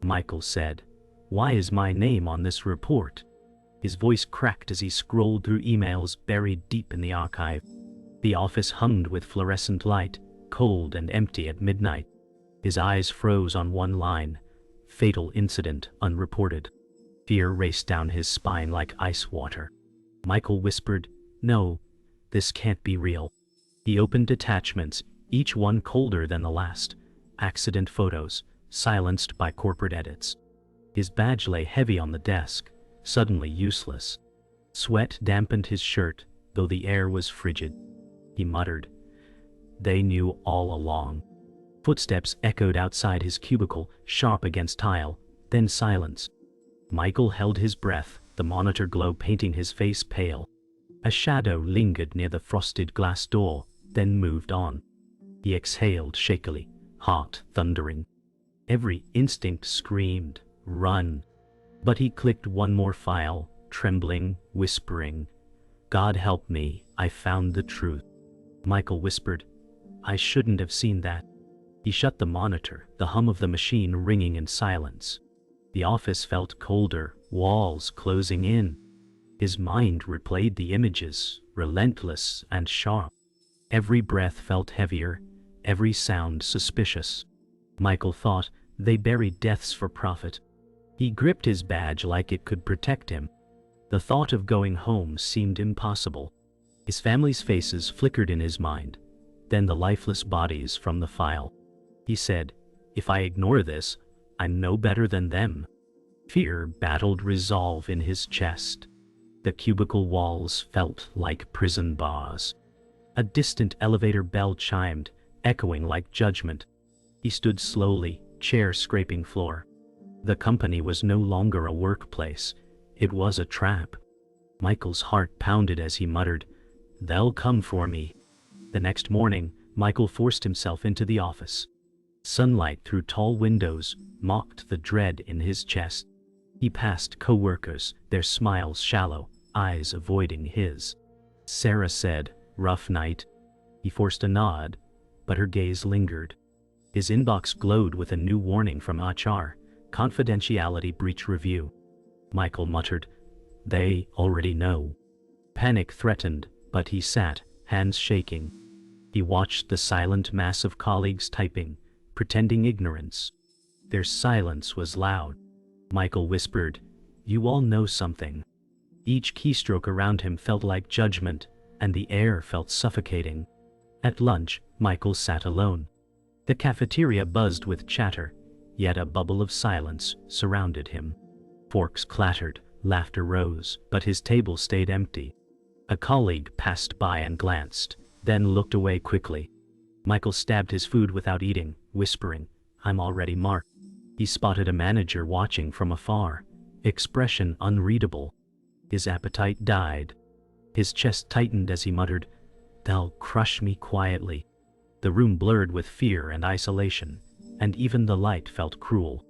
Michael said. "Why is my name on this report?" His voice cracked as he scrolled through emails buried deep in the archive. The office hummed with fluorescent light, cold and empty at midnight. His eyes froze on one line: fatal incident unreported. Fear raced down his spine like ice water. Michael whispered, "No, this can't be real." He opened attachments, each one colder than the last. Accident photos, silenced by corporate edits. His badge lay heavy on the desk, suddenly useless. Sweat dampened his shirt, though the air was frigid. He muttered, "They knew all along." Footsteps echoed outside his cubicle, sharp against tile, then silence. Michael held his breath, the monitor glow painting his face pale. A shadow lingered near the frosted glass door, then moved on. He exhaled shakily, heart thundering. Every instinct screamed, "Run!" But he clicked one more file, trembling, whispering, "God help me, I found the truth." Michael whispered, "I shouldn't have seen that." He shut the monitor, the hum of the machine ringing in silence. The office felt colder, walls closing in. His mind replayed the images, relentless and sharp. Every breath felt heavier, every sound suspicious. Michael thought, they buried deaths for profit. He gripped his badge like it could protect him. The thought of going home seemed impossible. His family's faces flickered in his mind, then the lifeless bodies from the file. He said, "If I ignore this, I'm no better than them." Fear battled resolve in his chest. The cubicle walls felt like prison bars. A distant elevator bell chimed, echoing like judgment. He stood slowly, chair scraping floor. The company was no longer a workplace. It was a trap. Michael's heart pounded as he muttered, "They'll come for me." The next morning, Michael forced himself into the office. Sunlight through tall windows mocked the dread in his chest. He passed co-workers, their smiles shallow, eyes avoiding his. Sarah said, "Rough night." He forced a nod, but her gaze lingered. His inbox glowed with a new warning from HR, confidentiality breach review. Michael muttered, "They already know." Panic threatened, but he sat, hands shaking. He watched the silent mass of colleagues typing, pretending ignorance. Their silence was loud. Michael whispered, "You all know something." Each keystroke around him felt like judgment, and the air felt suffocating. At lunch, Michael sat alone. The cafeteria buzzed with chatter, yet a bubble of silence surrounded him. Forks clattered, laughter rose, but his table stayed empty. A colleague passed by and glanced, then looked away quickly. Michael stabbed his food without eating, whispering, "I'm already marked." He spotted a manager watching from afar, expression unreadable. His appetite died. His chest tightened as he muttered, "They'll crush me quietly." The room blurred with fear and isolation, and even the light felt cruel.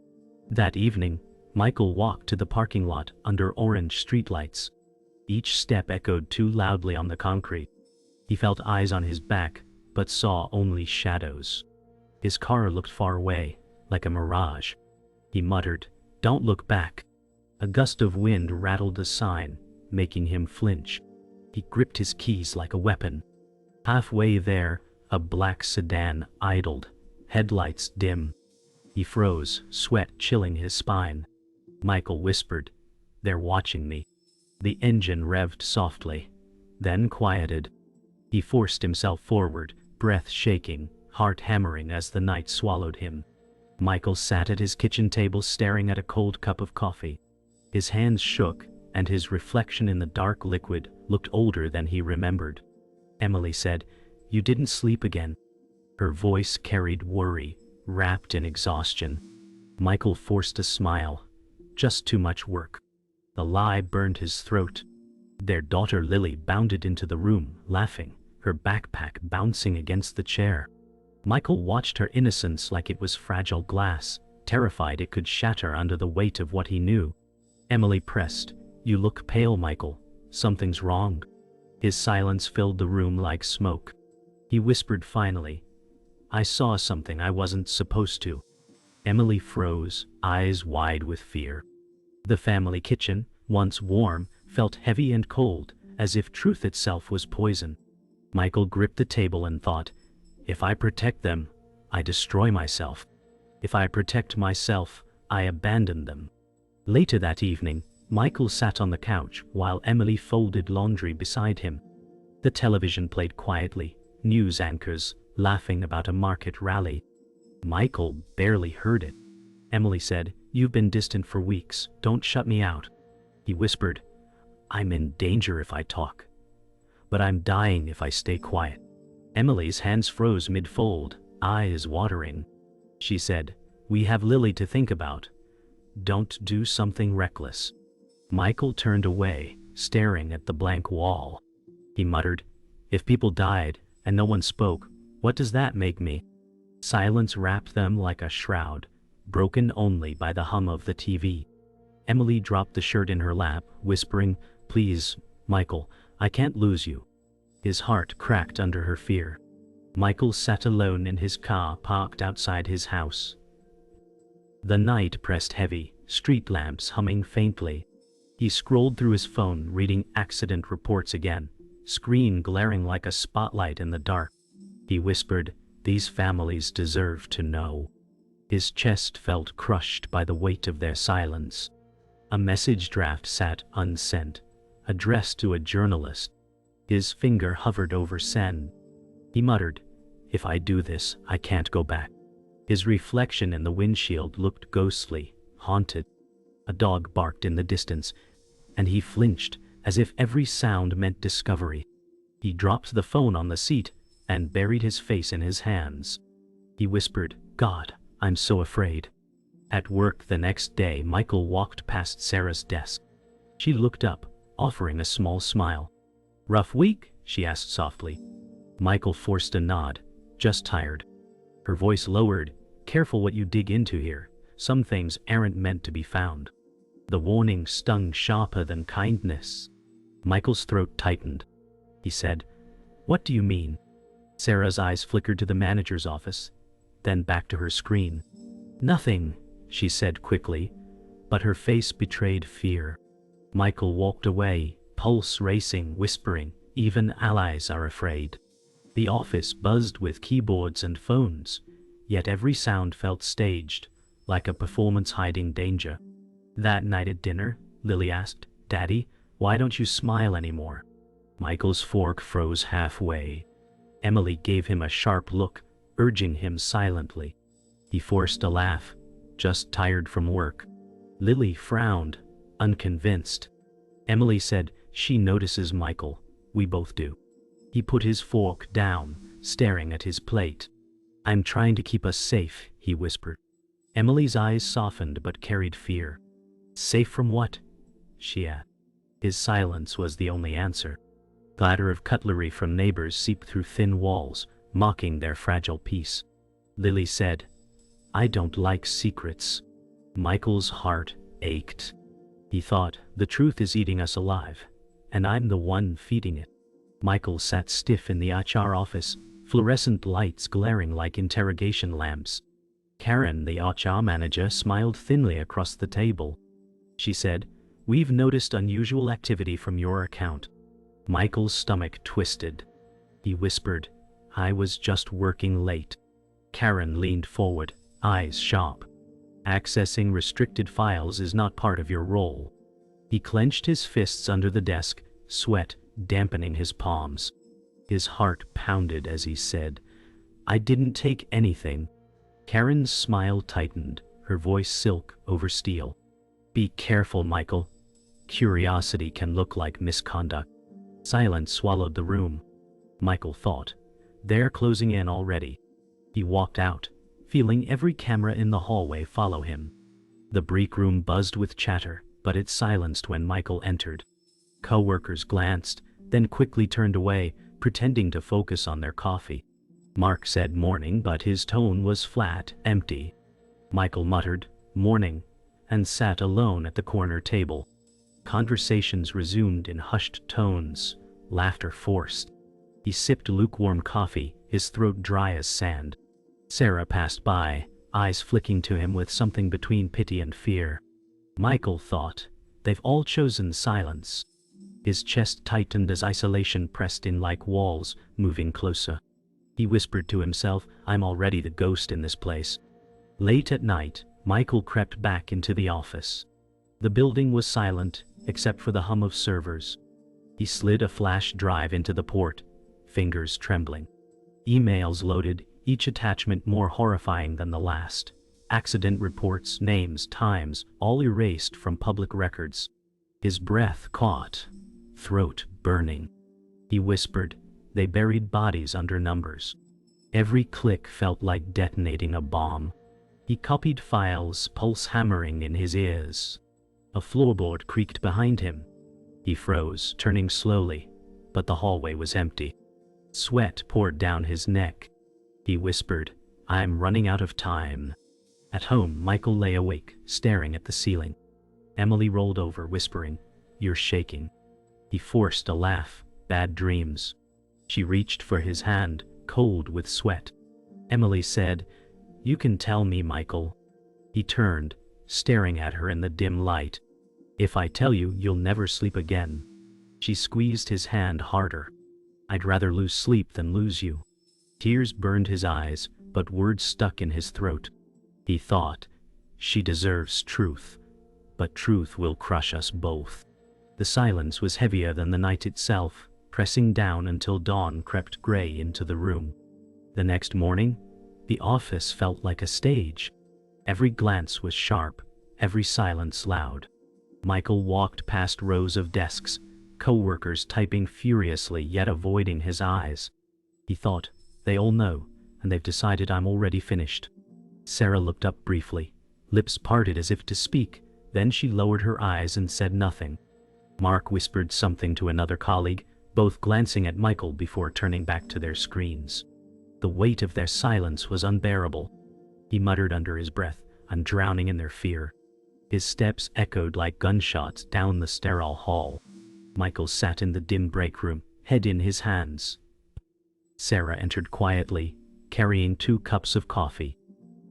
That evening, Michael walked to the parking lot under orange streetlights. Each step echoed too loudly on the concrete. He felt eyes on his back, but saw only shadows. His car looked far away, like a mirage. He muttered, "Don't look back." A gust of wind rattled the sign, making him flinch. He gripped his keys like a weapon. Halfway there, a black sedan idled, headlights dim. He froze, sweat chilling his spine. Michael whispered, "They're watching me." The engine revved softly, then quieted. He forced himself forward, breath shaking, heart hammering as the night swallowed him. Michael sat at his kitchen table staring at a cold cup of coffee. His hands shook, and his reflection in the dark liquid looked older than he remembered. Emily said, "You didn't sleep again." Her voice carried worry, wrapped in exhaustion. Michael forced a smile. Just too much work. The lie burned his throat. Their daughter Lily bounded into the room, laughing, her backpack bouncing against the chair. Michael watched her innocence like it was fragile glass, terrified it could shatter under the weight of what he knew. Emily pressed, "You look pale, Michael. Something's wrong." His silence filled the room like smoke. He whispered finally, "I saw something I wasn't supposed to." Emily froze, eyes wide with fear. The family kitchen, once warm, felt heavy and cold, as if truth itself was poison. Michael gripped the table and thought, if I protect them, I destroy myself. If I protect myself, I abandon them. Later that evening, Michael sat on the couch while Emily folded laundry beside him. The television played quietly, news anchors laughing about a market rally. Michael barely heard it. Emily said, "You've been distant for weeks. Don't shut me out." He whispered, "I'm in danger if I talk. But I'm dying if I stay quiet." Emily's hands froze mid-fold, eyes watering. She said, "We have Lily to think about. Don't do something reckless." Michael turned away, staring at the blank wall. He muttered, "If people died and no one spoke, what does that make me?" Silence wrapped them like a shroud, broken only by the hum of the TV. Emily dropped the shirt in her lap, whispering, "Please, Michael, I can't lose you." His heart cracked under her fear. Michael sat alone in his car parked outside his house. The night pressed heavy, street lamps humming faintly. He scrolled through his phone, reading accident reports again, screen glaring like a spotlight in the dark. He whispered, "These families deserve to know." His chest felt crushed by the weight of their silence. A message draft sat unsent, addressed to a journalist. His finger hovered over send. He muttered, "If I do this, I can't go back." His reflection in the windshield looked ghostly, haunted. A dog barked in the distance, and he flinched as if every sound meant discovery. He dropped the phone on the seat and buried his face in his hands. He whispered, "God, I'm so afraid." At work the next day, Michael walked past Sarah's desk. She looked up, offering a small smile. "Rough week?" she asked softly. Michael forced a nod. "Just tired." Her voice lowered, "Careful what you dig into here. Some things aren't meant to be found." The warning stung sharper than kindness. Michael's throat tightened. He said, "What do you mean?" Sarah's eyes flickered to the manager's office, then back to her screen. "Nothing," she said quickly, but her face betrayed fear. Michael walked away, pulse racing, whispering, "Even allies are afraid." The office buzzed with keyboards and phones, yet every sound felt staged, like a performance hiding danger. That night at dinner, Lily asked, "Daddy, why don't you smile anymore?" Michael's fork froze halfway. Emily gave him a sharp look, urging him silently. He forced a laugh, "Just tired from work." Lily frowned, unconvinced. Emily said, "She notices Michael. We both do." He put his fork down, staring at his plate. "I'm trying to keep us safe," he whispered. Emily's eyes softened but carried fear. "Safe from what?" she asked. His silence was the only answer. Clatter of cutlery from neighbors seeped through thin walls, mocking their fragile peace. Lily said, "I don't like secrets." Michael's heart ached. He thought, the truth is eating us alive, and I'm the one feeding it. Michael sat stiff in the HR office, fluorescent lights glaring like interrogation lamps. Karen, the HR manager, smiled thinly across the table. She said, "We've noticed unusual activity from your account." Michael's stomach twisted. He whispered, "I was just working late." Karen leaned forward, eyes sharp. "Accessing restricted files is not part of your role." He clenched his fists under the desk, sweat dampening his palms. His heart pounded as he said, "I didn't take anything." Karen's smile tightened, her voice silk over steel. "Be careful, Michael. Curiosity can look like misconduct." Silence swallowed the room. Michael thought, "They're closing in already." He walked out, feeling every camera in the hallway follow him. The break room buzzed with chatter, but it silenced when Michael entered. Co-workers glanced, then quickly turned away, pretending to focus on their coffee. Mark said morning, but his tone was flat, empty. Michael muttered, "Morning," and sat alone at the corner table. Conversations resumed in hushed tones, laughter forced. He sipped lukewarm coffee, his throat dry as sand. Sarah passed by, eyes flicking to him with something between pity and fear. Michael thought, they've all chosen silence. His chest tightened as isolation pressed in like walls, moving closer. He whispered to himself, I'm already the ghost in this place. Late at night, Michael crept back into the office. The building was silent, except for the hum of servers. He slid a flash drive into the port, fingers trembling. Emails loaded, each attachment more horrifying than the last. Accident reports, names, times, all erased from public records. His breath caught, throat burning. He whispered, they buried bodies under numbers. Every click felt like detonating a bomb. He copied files, pulse hammering in his ears. A floorboard creaked behind him. He froze, turning slowly, but the hallway was empty. Sweat poured down his neck. He whispered, I'm running out of time. At home, Michael lay awake, staring at the ceiling. Emily rolled over, whispering, you're shaking. He forced a laugh, bad dreams. She reached for his hand, cold with sweat. Emily said, you can tell me, Michael. He turned, staring at her in the dim light. If I tell you, you'll never sleep again. She squeezed his hand harder. I'd rather lose sleep than lose you. Tears burned his eyes, but words stuck in his throat. He thought, she deserves truth, but truth will crush us both. The silence was heavier than the night itself, pressing down until dawn crept gray into the room. The next morning, the office felt like a stage. Every glance was sharp, every silence loud. Michael walked past rows of desks, co-workers typing furiously yet avoiding his eyes. He thought, they all know, and they've decided I'm already finished. Sarah looked up briefly, lips parted as if to speak, then she lowered her eyes and said nothing. Mark whispered something to another colleague, both glancing at Michael before turning back to their screens. The weight of their silence was unbearable. He muttered under his breath, I'm drowning in their fear. His steps echoed like gunshots down the sterile hall. Michael sat in the dim break room, head in his hands. Sarah entered quietly, carrying 2 cups of coffee.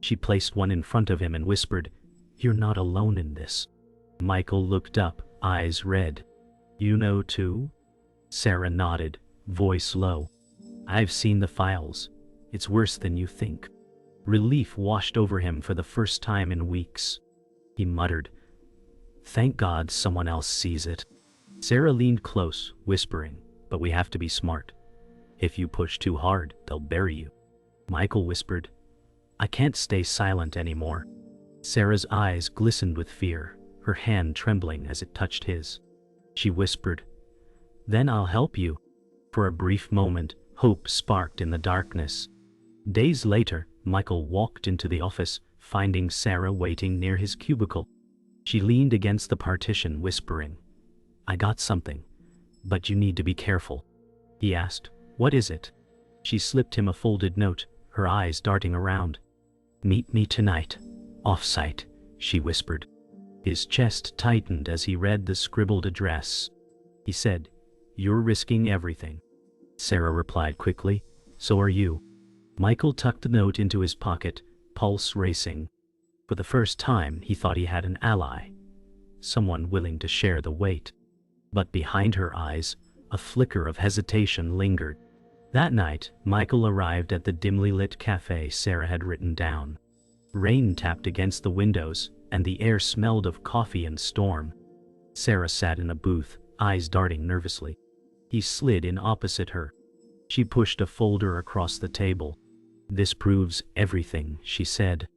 She placed one in front of him and whispered, you're not alone in this. Michael looked up, eyes red. You know too? Sarah nodded, voice low. I've seen the files. It's worse than you think. Relief washed over him for the first time in weeks. He muttered, thank God someone else sees it. Sarah leaned close, whispering, but we have to be smart. If you push too hard, they'll bury you. Michael whispered, I can't stay silent anymore. Sarah's eyes glistened with fear, her hand trembling as it touched his. She whispered, then I'll help you. For a brief moment, hope sparked in the darkness. Days later, Michael walked into the office, finding Sarah waiting near his cubicle. She leaned against the partition, whispering, I got something, but you need to be careful. He asked, what is it? She slipped him a folded note, her eyes darting around. Meet me tonight, off-site, she whispered. His chest tightened as he read the scribbled address. He said, you're risking everything. Sarah replied quickly, so are you. Michael tucked the note into his pocket, pulse racing. For the first time, he thought he had an ally, someone willing to share the weight. But behind her eyes, a flicker of hesitation lingered. That night, Michael arrived at the dimly lit cafe Sarah had written down. Rain tapped against the windows, and the air smelled of coffee and storm. Sarah sat in a booth, eyes darting nervously. He slid in opposite her. She pushed a folder across the table. This proves everything, she said.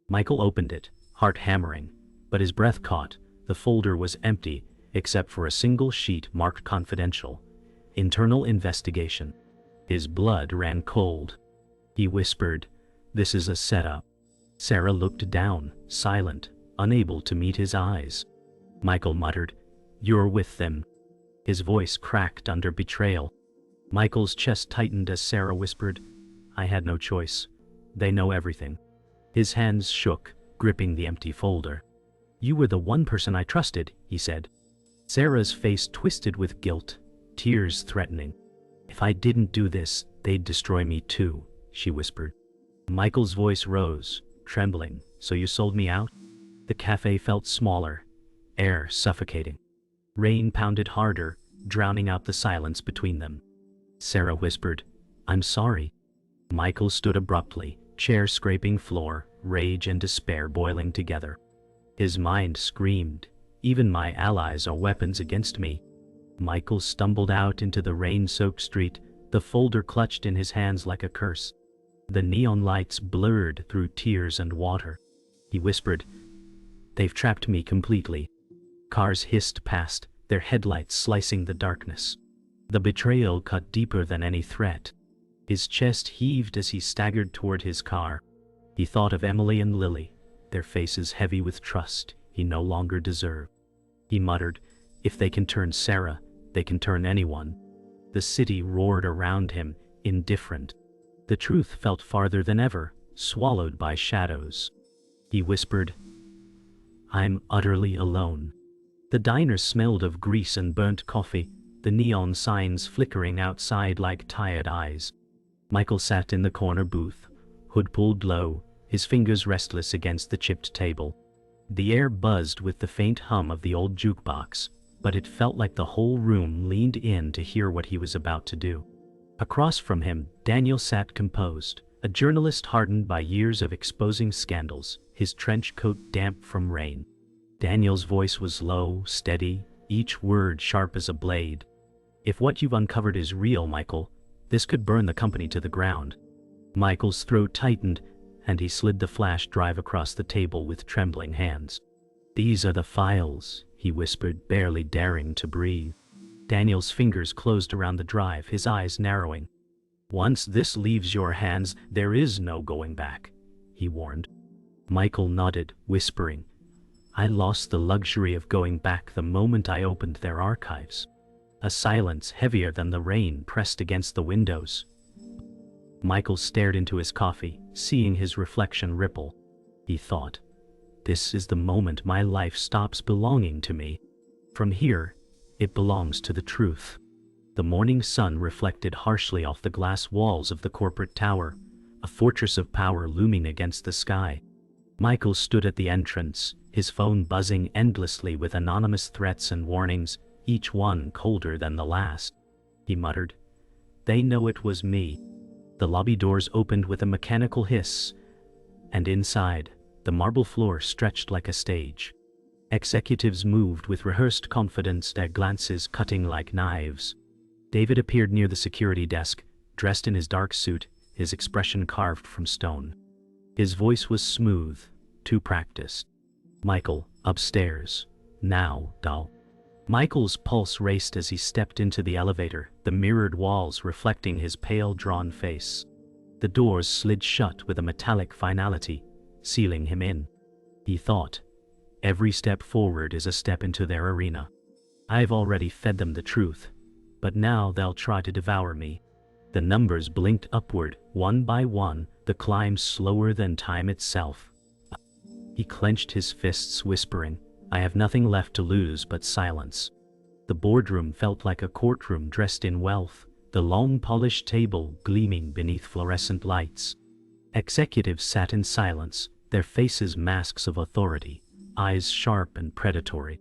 Michael opened it, heart hammering, but his breath caught. The folder was empty, except for a single sheet marked confidential. Internal investigation. His blood ran cold. He whispered, this is a setup. Sarah looked down, silent, unable to meet his eyes. Michael muttered, you're with them. His voice cracked under betrayal. Michael's chest tightened as Sarah whispered, I had no choice. They know everything. His hands shook, gripping the empty folder. You were the one person I trusted, he said. Sarah's face twisted with guilt, tears threatening. If I didn't do this, they'd destroy me too, she whispered. Michael's voice rose, trembling. So you sold me out? The cafe felt smaller, air suffocating. Rain pounded harder, drowning out the silence between them. Sarah whispered, "I'm sorry." Michael stood abruptly, chair scraping floor, rage and despair boiling together. His mind screamed, "Even my allies are weapons against me." Michael stumbled out into the rain-soaked street, the folder clutched in his hands like a curse. The neon lights blurred through tears and water. He whispered, "They've trapped me completely." Cars hissed past, their headlights slicing the darkness. The betrayal cut deeper than any threat. His chest heaved as he staggered toward his car. He thought of Emily and Lily, their faces heavy with trust he no longer deserved. He muttered, "If they can turn Sarah, they can turn anyone." The city roared around him, indifferent. The truth felt farther than ever, swallowed by shadows. He whispered, "I'm utterly alone." The diner smelled of grease and burnt coffee, the neon signs flickering outside like tired eyes. Michael sat in the corner booth, hood pulled low, his fingers restless against the chipped table. The air buzzed with the faint hum of the old jukebox, but it felt like the whole room leaned in to hear what he was about to do. Across from him, Daniel sat composed, a journalist hardened by years of exposing scandals, his trench coat damp from rain. Daniel's voice was low, steady, each word sharp as a blade. "If what you've uncovered is real, Michael, this could burn the company to the ground." Michael's throat tightened, and he slid the flash drive across the table with trembling hands. "These are the files," he whispered, barely daring to breathe. Daniel's fingers closed around the drive, his eyes narrowing. "Once this leaves your hands, there is no going back," he warned. Michael nodded, whispering, "I lost the luxury of going back the moment I opened their archives." A silence heavier than the rain pressed against the windows. Michael stared into his coffee, seeing his reflection ripple. He thought, "This is the moment my life stops belonging to me. From here, it belongs to the truth." The morning sun reflected harshly off the glass walls of the corporate tower, a fortress of power looming against the sky. Michael stood at the entrance, his phone buzzing endlessly with anonymous threats and warnings, each one colder than the last. He muttered, "They know it was me." The lobby doors opened with a mechanical hiss, and inside, the marble floor stretched like a stage. Executives moved with rehearsed confidence, their glances cutting like knives. David appeared near the security desk, dressed in his dark suit, his expression carved from stone. His voice was smooth, too practiced. "Michael, upstairs. Now, doll." Michael's pulse raced as he stepped into the elevator, the mirrored walls reflecting his pale, drawn face. The doors slid shut with a metallic finality, sealing him in. He thought, "Every step forward is a step into their arena. I've already fed them the truth, but now they'll try to devour me." The numbers blinked upward, one by one, the climb slower than time itself. He clenched his fists, whispering, "I have nothing left to lose but silence." The boardroom felt like a courtroom dressed in wealth, the long polished table gleaming beneath fluorescent lights. Executives sat in silence, their faces masks of authority, eyes sharp and predatory.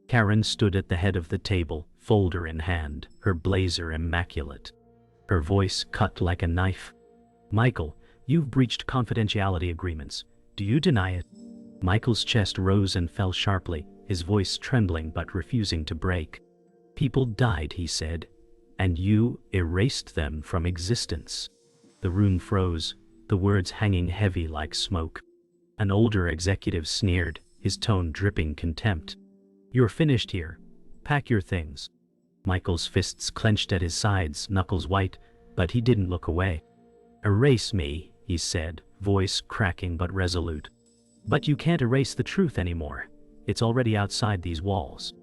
Karen stood at the head of the table, folder in hand, her blazer immaculate. Her voice cut like a knife. "Michael, you've breached confidentiality agreements. Do you deny it?" Michael's chest rose and fell sharply, his voice trembling but refusing to break. "People died," he said, "and you erased them from existence." The room froze, the words hanging heavy like smoke. An older executive sneered, his tone dripping contempt. "You're finished here. Pack your things." Michael's fists clenched at his sides, knuckles white, but he didn't look away. "Erase me," he said, voice cracking but resolute. "But you can't erase the truth anymore. It's already outside these walls."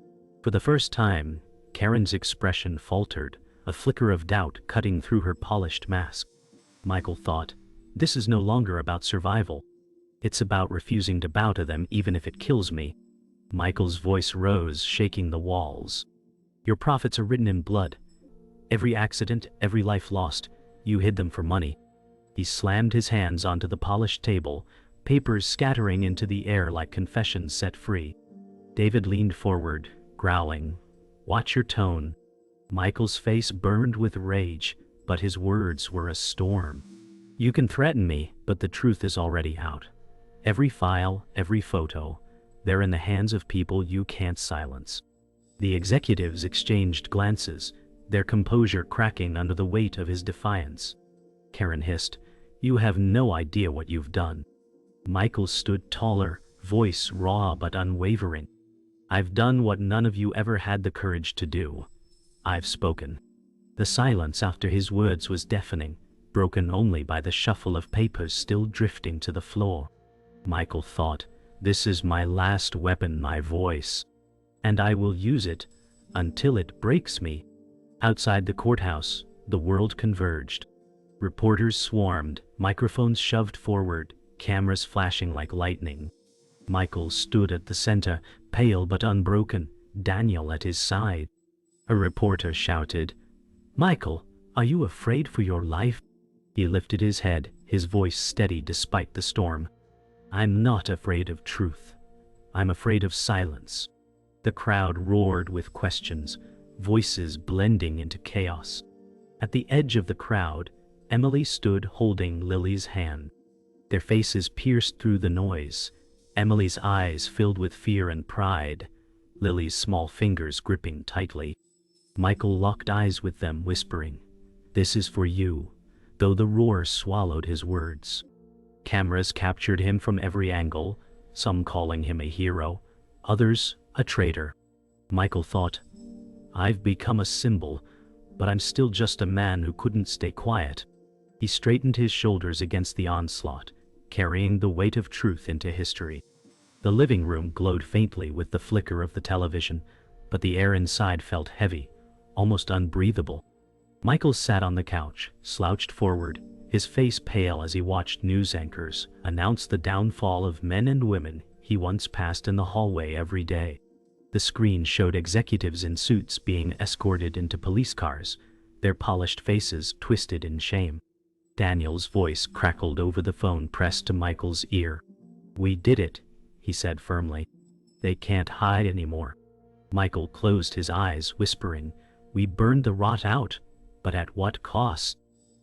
For the first time, Karen's expression faltered, a flicker of doubt cutting through her polished mask. Michael thought, "This is no longer about survival. It's about refusing to bow to them even if it kills me." Michael's voice rose, shaking the walls. "Your profits are written in blood. Every accident, every life lost, you hid them for money." He slammed his hands onto the polished table, papers scattering into the air like confessions set free. David leaned forward, growling, "Watch your tone." Michael's face burned with rage, but his words were a storm. "You can threaten me, but the truth is already out. Every file, every photo, they're in the hands of people you can't silence." The executives exchanged glances, their composure cracking under the weight of his defiance. Karen hissed, "You have no idea what you've done." Michael stood taller, voice raw but unwavering. "I've done what none of you ever had the courage to do. I've spoken." The silence after his words was deafening, broken only by the shuffle of papers still drifting to the floor. Michael thought, "This is my last weapon, my voice. And I will use it until it breaks me." Outside the courthouse, the world converged. Reporters swarmed, microphones shoved forward, cameras flashing like lightning. Michael stood at the center, pale but unbroken, Daniel at his side. A reporter shouted, "Michael, are you afraid for your life?" He lifted his head, his voice steady despite the storm. "I'm not afraid of truth. I'm afraid of silence." The crowd roared with questions, voices blending into chaos. At the edge of the crowd, Emily stood holding Lily's hand. Their faces pierced through the noise, Emily's eyes filled with fear and pride, Lily's small fingers gripping tightly. Michael locked eyes with them, whispering, "This is for you," though the roar swallowed his words. Cameras captured him from every angle, some calling him a hero, others a traitor. Michael thought, "I've become a symbol, but I'm still just a man who couldn't stay quiet." He straightened his shoulders against the onslaught, carrying the weight of truth into history. The living room glowed faintly with the flicker of the television, but the air inside felt heavy, almost unbreathable. Michael sat on the couch, slouched forward, his face pale as he watched news anchors announce the downfall of men and women he once passed in the hallway every day. The screen showed executives in suits being escorted into police cars, their polished faces twisted in shame. Daniel's voice crackled over the phone pressed to Michael's ear. "We did it," he said firmly. "They can't hide anymore." Michael closed his eyes, whispering, "We burned the rot out, but at what cost?"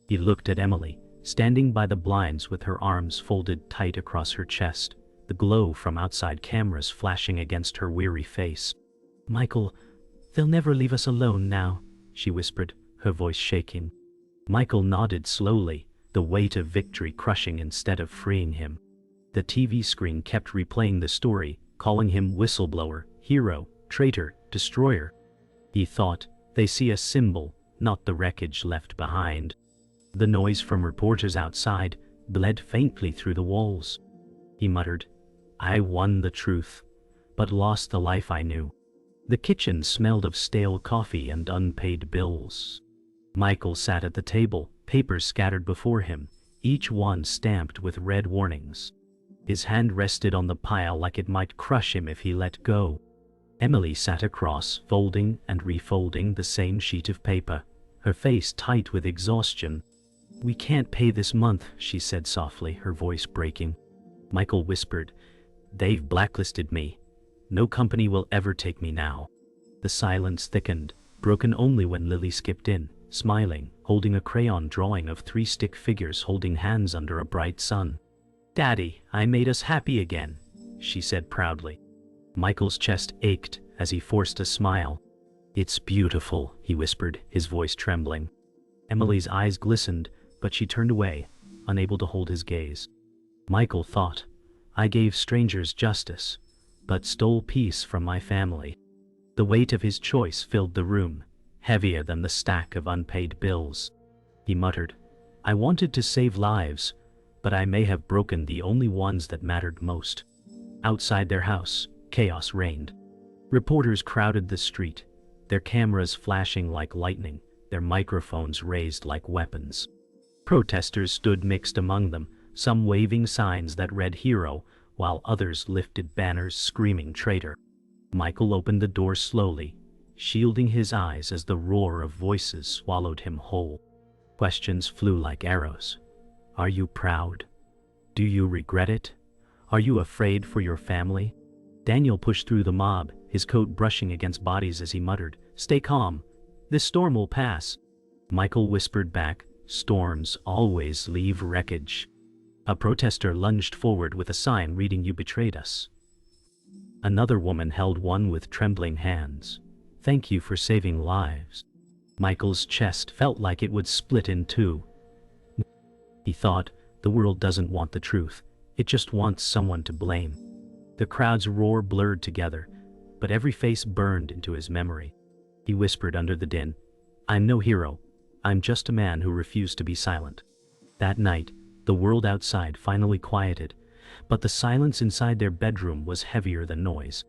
He looked at Emily, standing by the blinds with her arms folded tight across her chest, the glow from outside cameras flashing against her weary face. "Michael, they'll never leave us alone now," she whispered, her voice shaking. Michael nodded slowly, the weight of victory crushing instead of freeing him. The TV screen kept replaying the story, calling him whistleblower, hero, traitor, destroyer. He thought, they see a symbol, not the wreckage left behind. The noise from reporters outside bled faintly through the walls. He muttered, "I won the truth, but lost the life I knew." The kitchen smelled of stale coffee and unpaid bills. Michael sat at the table, papers scattered before him, each one stamped with red warnings. His hand rested on the pile like it might crush him if he let go. Emily sat across, folding and refolding the same sheet of paper, her face tight with exhaustion. "We can't pay this month," she said softly, her voice breaking. Michael whispered, "They've blacklisted me. No company will ever take me now." The silence thickened, broken only when Lily skipped in, smiling, holding a crayon drawing of 3 stick figures holding hands under a bright sun. "Daddy, I made us happy again," she said proudly. Michael's chest ached as he forced a smile. "It's beautiful," he whispered, his voice trembling. Emily's eyes glistened, but she turned away, unable to hold his gaze. Michael thought, "I gave strangers justice, but stole peace from my family." The weight of his choice filled the room, heavier than the stack of unpaid bills. He muttered, "I wanted to save lives, but I may have broken the only ones that mattered most." Outside their house, chaos reigned. Reporters crowded the street, their cameras flashing like lightning, their microphones raised like weapons. Protesters stood mixed among them, some waving signs that read hero, while others lifted banners screaming traitor. Michael opened the door slowly, shielding his eyes as the roar of voices swallowed him whole. Questions flew like arrows. "Are you proud? Do you regret it? Are you afraid for your family? Daniel pushed through the mob, his coat brushing against bodies as he muttered, "Stay calm. This storm will pass." Michael whispered back, "Storms always leave wreckage." A protester lunged forward with a sign reading, "You betrayed us." Another woman held one with trembling hands. "Thank you for saving lives." Michael's chest felt like it would split in two. He thought, the world doesn't want the truth, it just wants someone to blame. The crowd's roar blurred together, but every face burned into his memory. He whispered under the din, "I'm no hero. I'm just a man who refused to be silent." That night, the world outside finally quieted, but the silence inside their bedroom was heavier than noise.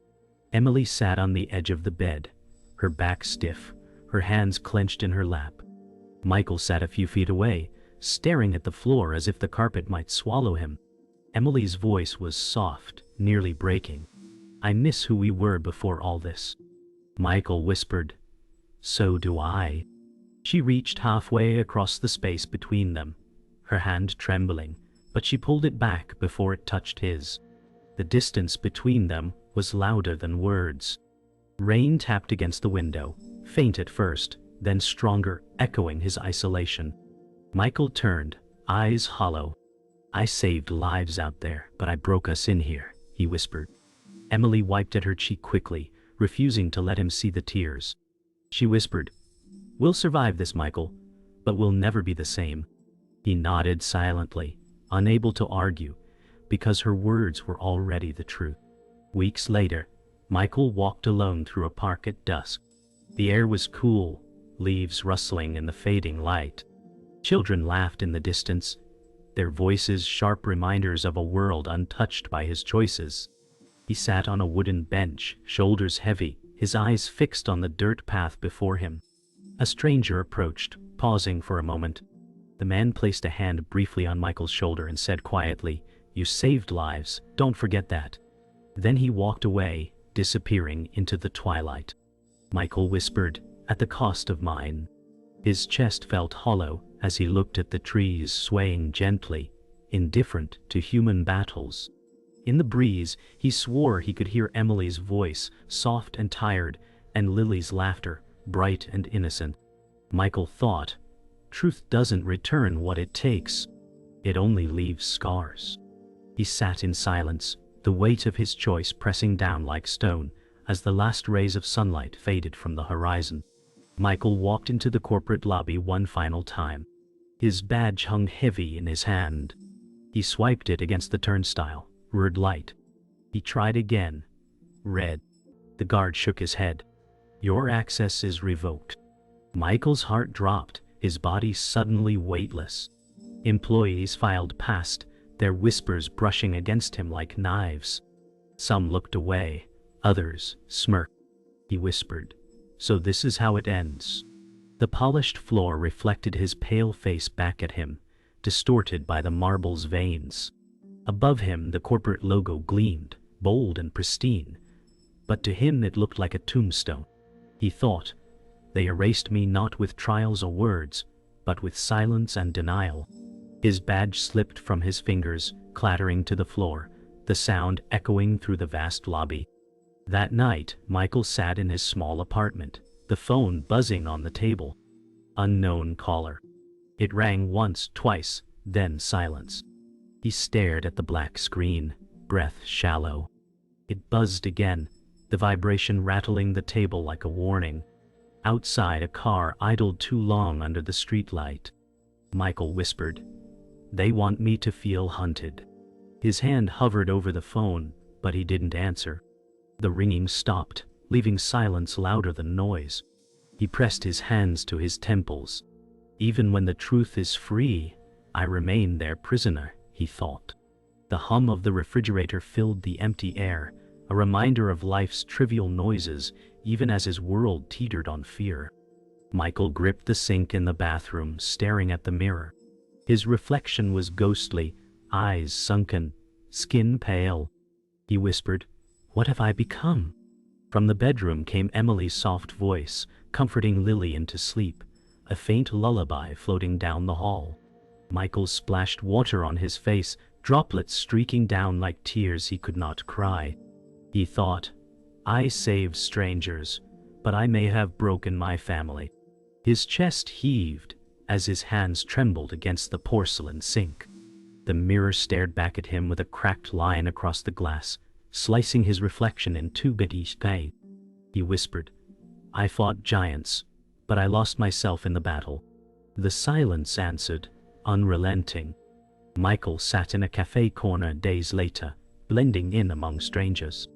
Emily sat on the edge of the bed, her back stiff, her hands clenched in her lap. Michael sat a few feet away, staring at the floor as if the carpet might swallow him. Emily's voice was soft, nearly breaking. "I miss who we were before all this." Michael whispered, "So do I." She reached halfway across the space between them, her hand trembling, but she pulled it back before it touched his. The distance between them was louder than words. Rain tapped against the window, faint at first, then stronger, echoing his isolation. Michael turned, eyes hollow. "I saved lives out there, but I broke us in here," he whispered. Emily wiped at her cheek quickly, refusing to let him see the tears. She whispered, "We'll survive this, Michael, but we'll never be the same." He nodded silently, unable to argue, because her words were already the truth. Weeks later, Michael walked alone through a park at dusk. The air was cool, leaves rustling in the fading light. Children laughed in the distance, their voices sharp reminders of a world untouched by his choices. He sat on a wooden bench, shoulders heavy, his eyes fixed on the dirt path before him. A stranger approached, pausing for a moment. The man placed a hand briefly on Michael's shoulder and said quietly, "You saved lives, don't forget that." Then he walked away, disappearing into the twilight. Michael whispered, "At the cost of mine." His chest felt hollow as he looked at the trees swaying gently, indifferent to human battles. In the breeze, he swore he could hear Emily's voice, soft and tired, and Lily's laughter, bright and innocent. Michael thought, truth doesn't return what it takes. It only leaves scars. He sat in silence, the weight of his choice pressing down like stone as the last rays of sunlight faded from the horizon. Michael walked into the corporate lobby one final time. His badge hung heavy in his hand. He swiped it against the turnstile, red light. He tried again, red. The guard shook his head. "Your access is revoked." Michael's heart dropped, his body suddenly weightless. Employees filed past, their whispers brushing against him like knives. Some looked away, others smirked. He whispered, "So this is how it ends." The polished floor reflected his pale face back at him, distorted by the marble's veins. Above him the corporate logo gleamed, bold and pristine, but to him it looked like a tombstone. He thought, "They erased me not with trials or words, but with silence and denial." His badge slipped from his fingers, clattering to the floor, the sound echoing through the vast lobby. That night, Michael sat in his small apartment, the phone buzzing on the table. Unknown caller. It rang once, twice, then silence. He stared at the black screen, breath shallow. It buzzed again, the vibration rattling the table like a warning. Outside, a car idled too long under the streetlight. Michael whispered, "They want me to feel hunted." His hand hovered over the phone, but he didn't answer. The ringing stopped, leaving silence louder than noise. He pressed his hands to his temples. "Even when the truth is free, I remain their prisoner," he thought. The hum of the refrigerator filled the empty air, a reminder of life's trivial noises, even as his world teetered on fear. Michael gripped the sink in the bathroom, staring at the mirror. His reflection was ghostly, eyes sunken, skin pale. He whispered, "What have I become?" From the bedroom came Emily's soft voice, comforting Lily into sleep, a faint lullaby floating down the hall. Michael splashed water on his face, droplets streaking down like tears he could not cry. He thought, I saved strangers, but I may have broken my family. His chest heaved as his hands trembled against the porcelain sink. The mirror stared back at him with a cracked line across the glass, slicing his reflection in two bits each day. He whispered, I fought giants, but I lost myself in the battle. The silence answered, unrelenting. Michael sat in a cafe corner days later, blending in among strangers.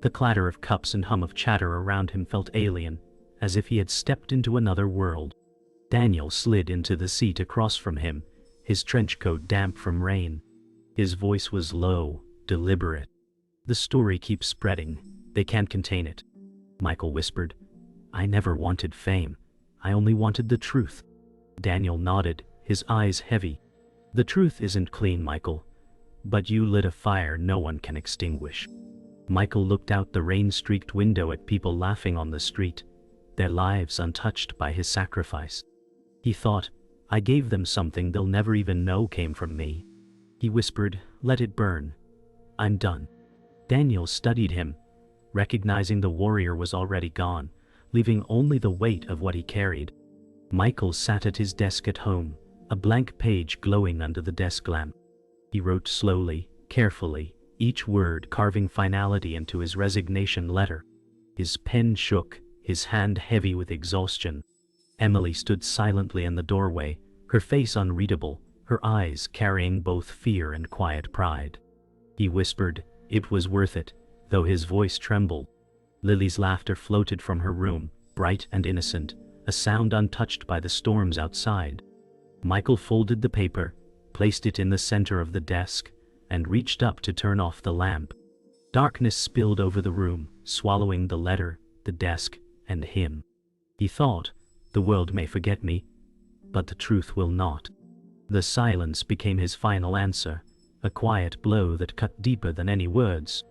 The clatter of cups and hum of chatter around him felt alien, as if he had stepped into another world. Daniel slid into the seat across from him, his trench coat damp from rain. His voice was low, deliberate. The story keeps spreading. They can't contain it. Michael whispered, I never wanted fame. I only wanted the truth. Daniel nodded, his eyes heavy. The truth isn't clean, Michael. But you lit a fire no one can extinguish. Michael looked out the rain-streaked window at people laughing on the street, their lives untouched by his sacrifice. He thought, I gave them something they'll never even know came from me. He whispered, let it burn. I'm done. Daniel studied him, recognizing the warrior was already gone, leaving only the weight of what he carried. Michael sat at his desk at home, a blank page glowing under the desk lamp. He wrote slowly, carefully, each word carving finality into his resignation letter. His pen shook, his hand heavy with exhaustion. Emily stood silently in the doorway, her face unreadable, her eyes carrying both fear and quiet pride. He whispered, it was worth it, though his voice trembled. Lily's laughter floated from her room, bright and innocent, a sound untouched by the storms outside. Michael folded the paper, placed it in the center of the desk, and reached up to turn off the lamp. Darkness spilled over the room, swallowing the letter, the desk, and him. He thought, the world may forget me, but the truth will not. The silence became his final answer, a quiet blow that cut deeper than any words.